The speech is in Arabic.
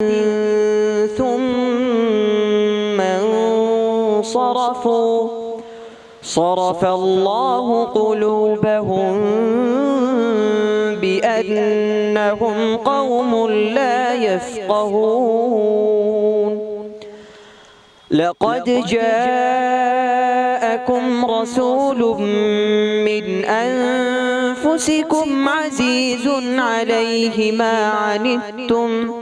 ثم انصرفوا صرف الله قلوبهم بأنهم قوم لا يفقهون. لقد جاءكم رسول من أنفسكم عزيز عليه ما عنتم